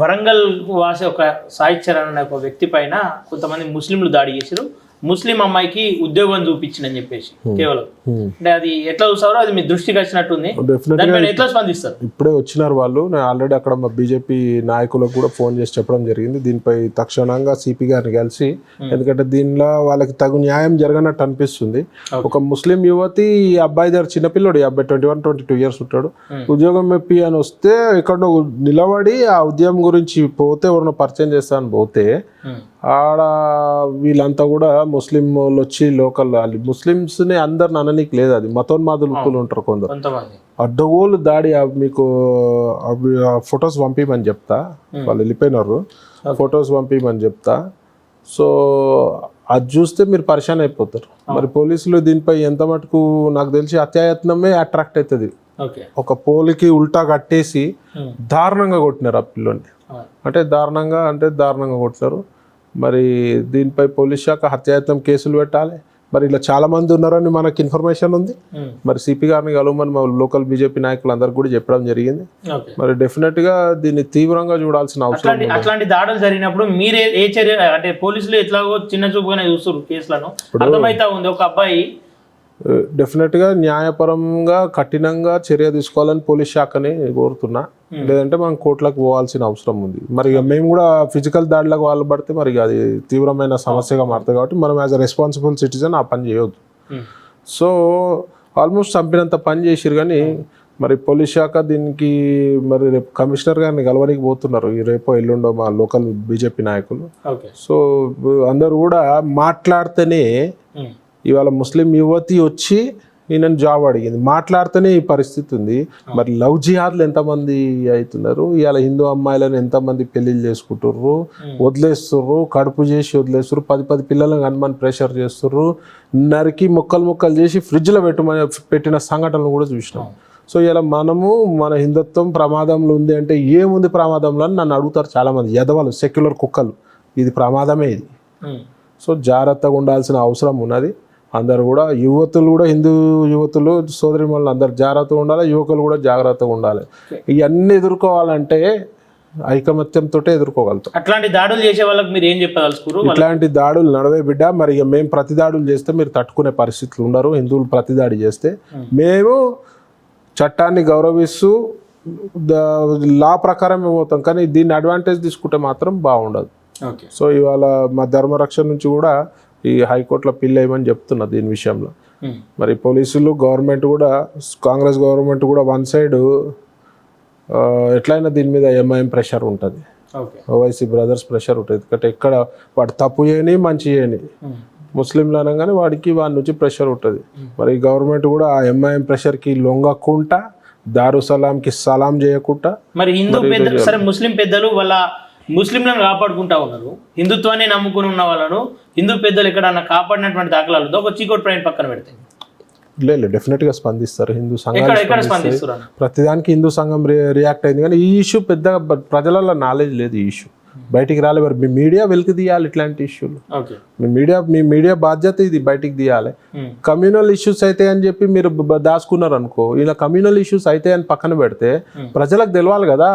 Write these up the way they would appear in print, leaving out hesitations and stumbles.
వరంగల్ వాసి ఒక సాయి చరణ్ అనే ఒక వ్యక్తి పైన కొంతమంది ముస్లింలు దాడి చేశారు. ముస్లిం అమ్మాయికి ఉద్యోగం చూపించిందని చెప్పేసి కేవలం అంటే అది ఎట్లా చూసారో అది మీ దృష్టికి వచ్చినట్టుంది. దానిపైన ఎట్లా స్పందిస్తారు? ఇప్పుడే వచ్చినారు వాళ్ళు. నేను ఆల్రెడీ అక్కడ మా బీజేపీ నాయకులకు కూడా ఫోన్ చేసి చెప్పడం జరిగింది. దీనిపై తక్షణంగా సిపి గారిని కలిసి, ఎందుకంటే దీనిలో వాళ్ళకి తగు న్యాయం జరగనట్టు అనిపిస్తుంది. ఒక ముస్లిం యువతి ఈ అబ్బాయి దగ్గర చిన్నపిల్లడు, ఈ అబ్బాయి 21-22 years ఉంటాడు, ఉద్యోగం మెప్పి అని వస్తే ఎక్కడో నిలబడి ఆ ఉద్యమం గురించి పోతే ఎవరినో పరిచయం చేస్తాను పోతే ఆడ వీళ్ళంతా కూడా ముస్లిం వాళ్ళు వచ్చి లోకల్ ముస్లిమ్స్ని అందరిని అననీకి లేదు, అది మతోన్మాదులు ఉంటారు కొందరు, అడ్డగోలు దాడి. మీకు ఫొటోస్ పంపించమని చెప్తా, వాళ్ళు వెళ్ళిపోయినారు, ఫొటోస్ పంపించమని చెప్తా. సో అది చూస్తే మీరు పరిశాన్ అయిపోతారు. మరి పోలీసులు దీనిపై ఎంత మటుకు నాకు తెలిసి అత్యాయత్నమే అట్రాక్ట్ అవుతుంది. ఒక పోలికి ఉల్టా కట్టేసి దారుణంగా కొట్టినారు ఆ పిల్లని, అంటే దారుణంగా కొట్టినారు. మరి దీనిపై పోలీస్ శాఖ హత్యాయత్నం కేసులు పెట్టాలి. మరి ఇలా చాలా మంది ఉన్నారని మనకి ఇన్ఫర్మేషన్ ఉంది. మరి సిపి గారిని కలవమని మా లోకల్ బీజేపీ నాయకులు అందరికి కూడా చెప్పడం జరిగింది. మరి డెఫినెట్ గా దీన్ని తీవ్రంగా చూడాల్సిన అవసరం. అట్లాంటి దాడులు జరిగినప్పుడు మీరే ఏ చర్య, అంటే పోలీసులు ఎట్లాగో చిన్న చూపుగానే చూస్తారు కేసులను, అర్థమైతా ఉంది. ఒక అబ్బాయి డెఫినెట్గా న్యాయపరంగా కఠినంగా చర్య తీసుకోవాలని పోలీస్ శాఖని కోరుతున్నా. లేదంటే మనం కోర్టులకు పోవాల్సిన అవసరం ఉంది. మరి మేము కూడా ఫిజికల్ దాడులకు వాళ్ళు పడితే మరి అది తీవ్రమైన సమస్యగా మారుతుంది. కాబట్టి మనం యాజ్ అ రెస్పాన్సిబుల్ సిటిజన్ ఆ పని చేయొద్దు. సో ఆల్మోస్ట్ చంపినంత పని చేసిరు. కానీ మరి పోలీస్ శాఖ దీనికి మరి రేపు కమిషనర్ గారిని కలవడానికి పోతున్నారు, ఈ రేపో ఎల్లుండో మా లోకల్ బీజేపీ నాయకులు. సో అందరూ కూడా మాట్లాడితేనే, ఇవాళ ముస్లిం యువతి వచ్చి ఈయనను జాబ్ అడిగింది, మాట్లాడితేనే ఈ పరిస్థితి ఉంది. మరి లవ్ జిహాద్లు ఎంతమంది అవుతున్నారు, ఇవాళ హిందూ అమ్మాయిలను ఎంతమంది పెళ్లిళ్ళు చేసుకుంటుర్రు, వదిలేస్తుర్రు, కడుపు చేసి వదిలేస్తుర్రు, 10 పిల్లలను కనుమని ప్రెషర్ చేస్తుర్రు, నరికి ముక్కలు చేసి ఫ్రిడ్జ్లో పెట్టిన సంఘటనలు కూడా చూసినాం. సో ఇలా మనము మన హిందుత్వం ప్రమాదంలో ఉంది అంటే ఏముంది ప్రమాదంలో అని నన్ను అడుగుతారు చాలామంది యదవలు, సెక్యులర్ కుక్కలు. ఇది ప్రమాదమే ఇది. సో జాగ్రత్తగా ఉండాల్సిన అవసరం ఉన్నది. అందరు కూడా యువతులు కూడా, హిందూ యువతులు సోదరిమణులు అందరు జాగ్రత్తగా ఉండాలి, యువకులు కూడా జాగ్రత్తగా ఉండాలి. ఇవన్నీ ఎదుర్కోవాలంటే ఐకమత్యంతో ఎదుర్కోగలుగుతాం. అట్లాంటి దాడులు చేసే వాళ్ళకి మీరు ఏం చెప్పదలుచుకోరు? ఇట్లాంటి దాడులు నడవే బిడ్డ. మరి ఇక మేము ప్రతి దాడులు చేస్తే మీరు తట్టుకునే పరిస్థితులు ఉండరు. హిందువులు ప్రతి దాడి చేస్తే మేము చట్టాన్ని గౌరవిస్తూ లా ప్రకారం పోతాం. కానీ దీన్ని అడ్వాంటేజ్ తీసుకుంటే మాత్రం బాగుండదు. సో ఇవాళ మా ధర్మరక్షణ నుంచి కూడా ఈ హైకోర్టులో పిల్ వేయమని చెప్తున్నా దీని విషయంలో. మరి పోలీసులు, గవర్నమెంట్ కూడా, కాంగ్రెస్ గవర్నమెంట్ కూడా వన్ సైడ్ ఎట్లయినా దీని మీద ఎంఐఎం ప్రెషర్ ఉంటుంది, ఓవైసీ బ్రదర్స్ ప్రెషర్ ఉంటుంది. ఎందుకంటే ఎక్కడ వాడు తప్పు చేయని మంచి చేయని ముస్లింలు అనగానే వాడి నుంచి ప్రెషర్ ఉంటుంది. మరి గవర్నమెంట్ కూడా ఆ ఎంఐఎం ప్రెషర్కి లొంగకుండా, దారుసలాంకి సలాం చేయకుండా, మరి హిందూ పెద్దలు, సరే ముస్లిం పెద్దలు వాళ్ళ ముస్లింలను కాపాడుకుంటా ఉన్నారు, హిందుత్వాన్ని నమ్ముకుని ఉన్న వాళ్ళను హిందూ పెద్దలు ఎక్కడన్నా కాపాడినటువంటి దాఖలాలు ఒక చీకోట్ ప్రైన్ పక్కన పెడితే లేదు డెఫినెట్గా స్పందిస్తారు. హిందూ సంఘం ప్రతిదానికి హిందూ సంఘం రియాక్ట్ అయింది. కానీ ఈ ఇష్యూ పెద్దగా ప్రజలలో నాలెడ్జ్ లేదు. ఈ ఇష్యూ బయటికి రాలేదు. మరి మీ మీడియా వెలికి తీయాలి ఇట్లాంటి ఇష్యూలు. మీ మీడియా బాధ్యత ఇది, బయటికి తీయాలి. కమ్యూనల్ ఇష్యూస్ అయితే అని చెప్పి మీరు దాచుకున్నారు అనుకో, ఇలా కమ్యూనల్ ఇష్యూస్ అయితే అని పక్కన పెడితే ప్రజలకు తెలవాలి కదా.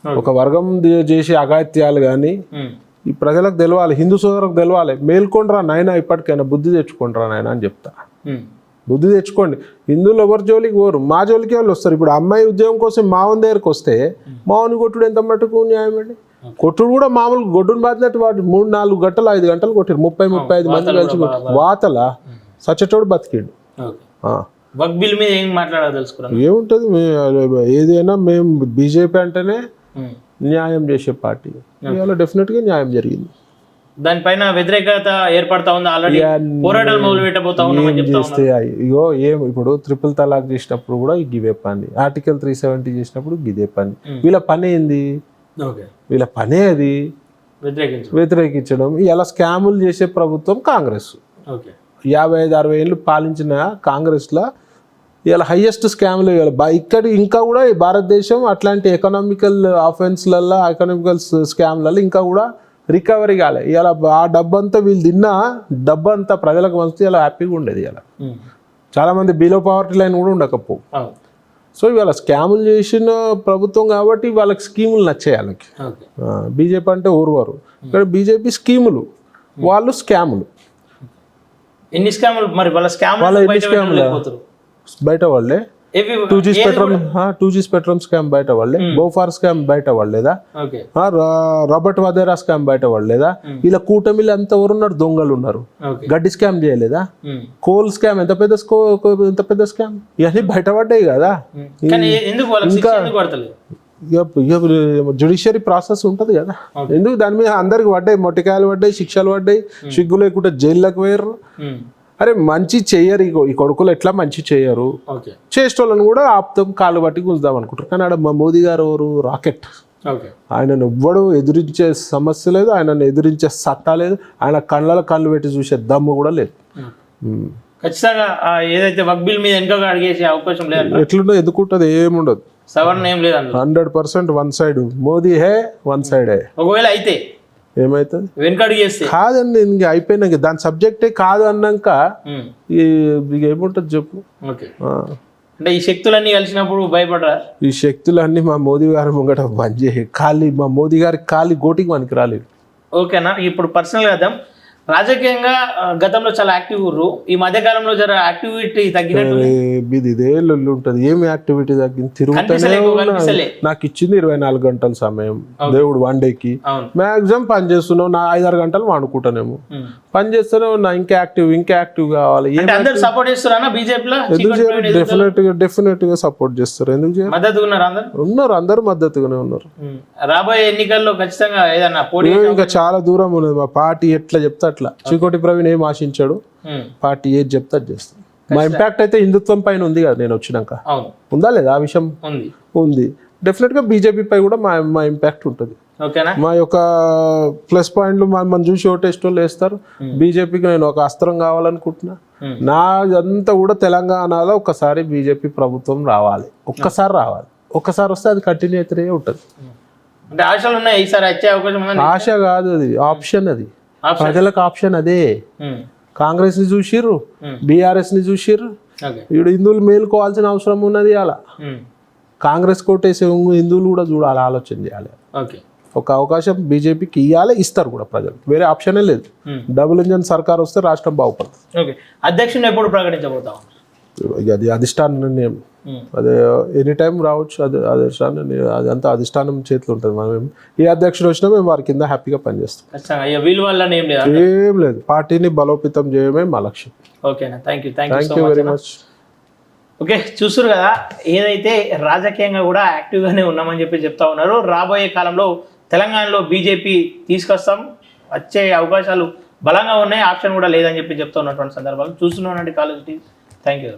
ఒక వర్గం చేసే అఘాయిత్యాలు కానీ ఈ ప్రజలకు తెలవాలి, హిందూ సోదరులకు తెలవాలి. మేల్కొండ్రా నాయన, ఇప్పటికైనా బుద్ధి తెచ్చుకుంటారా నాయన అని చెప్తా. బుద్ధి తెచ్చుకోండి. హిందువులు ఎవరి జోలికి పోరు, మా జోలికి వాళ్ళు వస్తారు. ఇప్పుడు అమ్మాయి ఉద్యోగం కోసం మావన్ దగ్గరికి వస్తే మావని కొట్టుడు ఎంత మటుకు న్యాయం అండి? కొట్టుడు కూడా మామూలు గొడ్డును బాధినట్టు వాడు 3-4 గంటలు 5 గంటలు కొట్టారు, 30-35 మంది కలిసి వాతల సచ్చటోడు బతికిండు. ఏముంటుంది, ఏదైనా మేము బీజేపీ అంటేనే న్యాయం చేసే పార్టీ. ఇవాళ డెఫినెట్గా న్యాయం జరిగింది. దానిపైన వ్యతిరేకత ఏర్పడతా ఉంది, ఆల్రెడీ పోరాటాలు మొదలు పెట్టబోతా ఉన్నామని చేస్తే ఇగో ఇప్పుడు 3 తలాక్ చేసినప్పుడు కూడా గివే పని, ఆర్టికల్ 370 చేసినప్పుడు గిదే పని. వీళ్ళ పని ఏంది? వీళ్ళ పనే అది వ్యతిరేకించడం. ఇలా స్కాములు చేసే ప్రభుత్వం కాంగ్రెస్. 55-60 ఏళ్ళు పాలించిన కాంగ్రెస్లో ఇలా హైయెస్ట్ స్కామ్లు ఇక్కడ ఇంకా కూడా ఈ భారతదేశం అట్లాంటి ఎకనామికల్ ఆఫెన్స్లలో, ఎకనామికల్ స్కామ్లలో ఇంకా కూడా రికవరీ కాలే. ఇలా ఆ డబ్బంతా వీళ్ళు తిన్న డబ్బంతా ప్రజలకు మంచిది, ఇలా హ్యాపీగా ఉండేది. ఇలా చాలామంది బిలో పవర్టీ లైన్ కూడా ఉండకపో. సో ఇవాళ స్కాములు చేసిన ప్రభుత్వం కాబట్టి వాళ్ళకి స్కీములు నచ్చాయి వాళ్ళకి. ఓకే. బీజేపీ అంటే ఊరువారు, ఇక్కడ బీజేపీ స్కీములు, వాళ్ళు స్కాములు. ఎన్ని స్కాములు మరి వాళ్ళ స్కాములు బయట వాళ్ళే. 2G స్పెక్ట్రమ్ స్కామ్ బయట వాళ్ళే, బోఫార్ స్కామ్ బయట వాళ్ళేదా, రాబర్ట్ వదేరా స్కామ్ బయట వాళ్ళేదా, ఇలా కూటమిలు అంత ఎవరున్నారు, దొంగలు ఉన్నారు. గడ్డి స్కామ్ చేయలేదా, కోల్ స్కామ్ ఎంత పెద్ద స్కామ్, ఇవన్నీ బయట పడ్డాయి కదా. ఇంకా జ్యుడిషియరీ ప్రాసెస్ ఉంటది కదా, ఎందుకు దాని మీద అందరికి పడ్డాయి, మొట్టికాయలు పడ్డాయి, శిక్షలు పడ్డాయి, సిగ్గు లేకుండా జైల్లోకి పోయారు. అరే మంచి చెయ్యరు, ఈ కొడుకులు ఎట్లా మంచి చెయ్యరు, చేసేటోళ్ళని కూడా ఆపుతాం, కాళ్ళు పట్టి గుంజుదాం అనుకుంటారు. కానీ ఆడ మా మోదీ గారు ఎవరు, రాకెట్. ఆయనను ఎవ్వడు ఎదిరించే సమస్య లేదు, ఆయనను ఎదిరించే సత్తా లేదు, ఆయన కళ్ళు పెట్టి చూసే దమ్ము కూడా లేదు. ఖచ్చితంగా ఏదైతే వక్బిల్ మీద ఇంకా అడిగేసే అవకాశం లేదు. ఎట్లుండదు, ఎందుకుంటుంది, ఏముండదు, సవరణ ఏం లేదు, 100% వన్ సైడ్ మోదీ హే, వన్ సైడ్ హే. ఒకవేళ అయితే ఏమైతుంది, వెనకడుగు చేస్తే కాదండి, ఇంక అయిపోయినాక దాని సబ్జెక్టే కాదు అన్నాక ఏముంటది చెప్పు. అంటే ఈ శక్తులన్నీ కలిసినప్పుడు భయపడరా? ఈ శక్తులన్నీ మా మోదీ గారి ముంగట బంద్ చేయి, మా మోదీ గారి ఖాళీ గోటికి మనకి రాలేదు. ఓకేనా, ఇప్పుడు పర్సనల్ గా రాజకీయంగా గతంలో చాలా యాక్టివ్ ఉర్రు, ఈ మధ్య కాలంలో జర యాక్టివిటీ తగ్గినట్టు. ఇదే లొల్లి ఉంటది, ఏం యాక్టివిటీ తగ్గింది, తిరుగుతూనే నాకు ఇచ్చింది 24 గంటల సమయం దేవుడు, 1 డేకి మాక్సిమం పని చేస్తున్నావు, నా 5-6 గంటలు వాడుకుంటానేమో, పని చేస్తూనే ఉన్నా, ఇంకా యాక్టివ్ కావాలి. సపోర్ట్ చేస్తారా బీజేపీలో? డెఫినెట్ గా సపోర్ట్ చేస్తారు, ఎందుకు ఉన్నారు, అందరు మద్దతుగానే ఉన్నారు. రాబోయే ఎన్నికల్లో ఖచ్చితంగా ఏదన్నా పోటీ, ఇంకా చాలా దూరం ఉన్నది, మా పార్టీ ఎట్లా చెప్తా అట్లా. చికోటి ప్రవీణ్ ఏం ఆశించాడు, పార్టీ ఏది చెప్తా చేస్తాం. మా ఇంపాక్ట్ అయితే హిందుత్వం పైన ఉంది కదా, నేను వచ్చినాక ఉందా లేదా ఆ విషయం ఉంది. డెఫినెట్ గా బీజేపీ పై కూడా మా ఇంపాక్ట్ ఉంటుంది. మా యొక్క ప్లస్ పాయింట్లు మనం చూసి ఓటేస్టోళ్ళు వేస్తారు. బీజేపీకి నేను ఒక అస్త్రం కావాలనుకుంటున్నా. నా అంతా కూడా తెలంగాణలో ఒక్కసారి బీజేపీ ప్రభుత్వం రావాలి, ఒక్కసారి వస్తే అది కంటిన్యూ అవుతూనే ఉంటుంది. ఆశ కాదు, అది ఆప్షన్, అది ప్రజలకు ఆప్షన్. అదే కాంగ్రెస్ ని చూసిర్రు, బీఆర్ఎస్ ని చూసిర్రు, ఇప్పుడు హిందువులు మేలుకోవాల్సిన అవసరం ఉన్నది. అలా కాంగ్రెస్ కోటేసే హిందువులు కూడా చూడాలి, ఆలోచన చేయాలి. ఒక అవకాశం బీజేపీకి ఇస్తారు కూడా ప్రజలు, వేరే ఆప్షనే లేదు. డబుల్ ఇంజన్ సర్కార్ వస్తే రాష్ట్రం బాగుపడుతుంది. అధ్యక్షుని ఎప్పుడు ప్రకటించబోతాం? అది అధిష్టాన నిర్ణయం, అదే ఎనీ టైం రావచ్చు. అదంతా అధిష్టానం చేతిలో ఉంటుంది. మనం ఏ అధ్యక్షుడు వచ్చినా మేము వారి కింద హ్యాపీగా పనిచేస్తాం. ఏం లేదు, పార్టీని బలోపేతం చేయడమే మా లక్ష్యం. ఓకేనా, thank you very much. Okay, చూసారు కదా, ఏదైతే రాజకీయంగా కూడా యాక్టివ్గానే ఉన్నామని చెప్తా ఉన్నారు. రాబోయే కాలంలో తెలంగాణలో బీజేపీ తీసుకొస్తాం, వచ్చే అవకాశాలు బలంగా ఉన్నాయి, ఆప్షన్ కూడా లేదని చెప్తా ఉన్నటువంటి సందర్భాలు చూస్తున్నానండి. College TV, thank you.